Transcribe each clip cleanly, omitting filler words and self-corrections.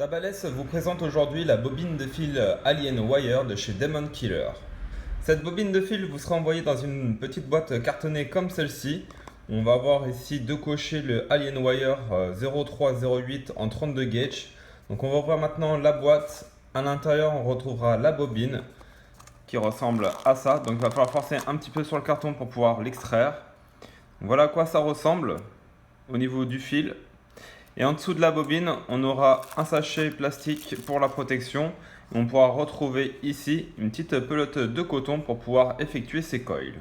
Tabales vous présente aujourd'hui la bobine de fil Alien Wire de chez Demon Killer. Cette bobine de fil vous sera envoyée dans une petite boîte cartonnée comme celle-ci. On va avoir ici de cocher le Alien Wire 0308 en 32 gauge. Donc on va ouvrir maintenant la boîte. À l'intérieur on retrouvera la bobine qui ressemble à ça. Donc il va falloir forcer un petit peu sur le carton pour pouvoir l'extraire. Voilà à quoi ça ressemble au niveau du fil. Et en dessous de la bobine, on aura un sachet plastique pour la protection. On pourra retrouver ici une petite pelote de coton pour pouvoir effectuer ces coils.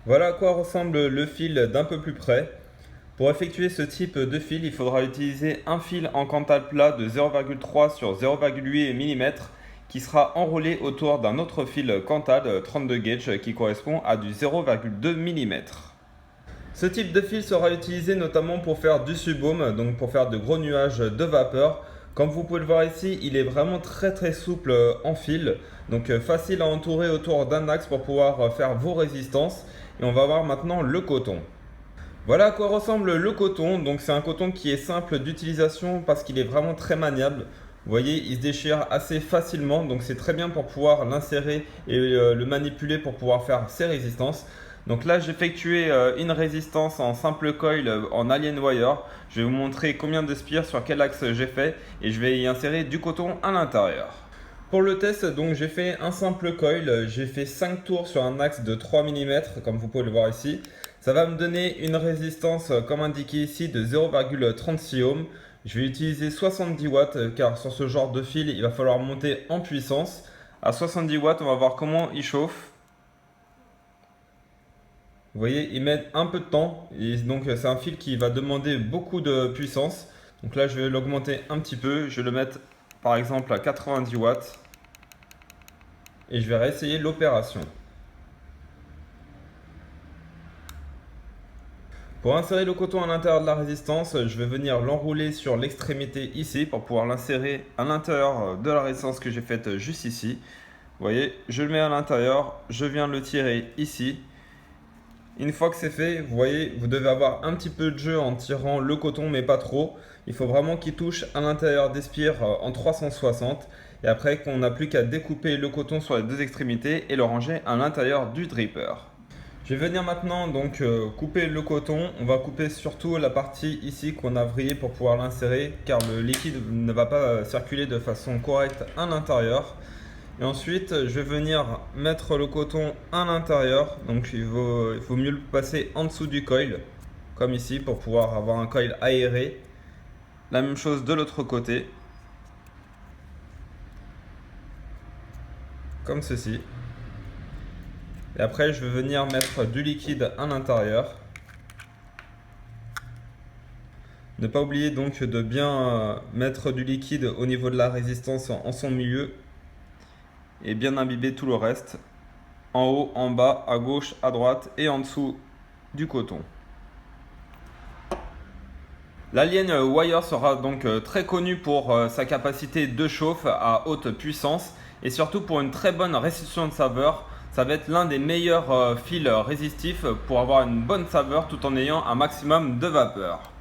Voilà à quoi ressemble le fil d'un peu plus près. Pour effectuer ce type de fil, il faudra utiliser un fil en cantal plat de 0,3 sur 0,8 mm qui sera enroulé autour d'un autre fil cantal 32 gauge qui correspond à du 0,2 mm. Ce type de fil sera utilisé notamment pour faire du subbaume, donc pour faire de gros nuages de vapeur. Comme vous pouvez le voir ici, il est vraiment très souple en fil, donc facile à entourer autour d'un axe pour pouvoir faire vos résistances. Et on va voir maintenant le coton. Voilà à quoi ressemble le coton. Donc c'est un coton qui est simple d'utilisation parce qu'il est vraiment très maniable. Vous voyez, il se déchire assez facilement, donc c'est très bien pour pouvoir l'insérer et le manipuler pour pouvoir faire ses résistances. Donc là, j'ai effectué une résistance en simple coil en Alien Wire. Je vais vous montrer combien de spires sur quel axe j'ai fait et je vais y insérer du coton à l'intérieur. Pour le test, donc j'ai fait un simple coil, j'ai fait 5 tours sur un axe de 3 mm comme vous pouvez le voir ici. Ça va me donner une résistance comme indiqué ici de 0,36 ohms. Je vais utiliser 70 watts car sur ce genre de fil, il va falloir monter en puissance. À 70 watts, on va voir comment il chauffe. Vous voyez, il met un peu de temps et donc c'est un fil qui va demander beaucoup de puissance. Donc là, je vais l'augmenter un petit peu. Je vais le mettre par exemple à 90 watts et je vais réessayer l'opération. Pour insérer le coton à l'intérieur de la résistance, je vais venir l'enrouler sur l'extrémité ici pour pouvoir l'insérer à l'intérieur de la résistance que j'ai faite juste ici. Vous voyez, je le mets à l'intérieur, je viens le tirer ici. Une fois que c'est fait, vous voyez, vous devez avoir un petit peu de jeu en tirant le coton, mais pas trop. Il faut vraiment qu'il touche à l'intérieur des spires en 360. Et après, qu'on n'a plus qu'à découper le coton sur les deux extrémités et le ranger à l'intérieur du dripper. Je vais venir maintenant donc couper le coton. On va couper surtout la partie ici qu'on a vrillée pour pouvoir l'insérer, car le liquide ne va pas circuler de façon correcte à l'intérieur. Et ensuite, je vais venir mettre le coton à l'intérieur. Donc il faut mieux le passer en dessous du coil, comme ici, pour pouvoir avoir un coil aéré. La même chose de l'autre côté, comme ceci. Et après, je vais venir mettre du liquide à l'intérieur. Ne pas oublier donc de bien mettre du liquide au niveau de la résistance en son milieu. Et bien imbiber tout le reste, en haut, en bas, à gauche, à droite et en dessous du coton. L'Alien Wire sera donc très connu pour sa capacité de chauffe à haute puissance et surtout pour une très bonne restitution de saveur. Ça va être l'un des meilleurs fils résistifs pour avoir une bonne saveur tout en ayant un maximum de vapeur.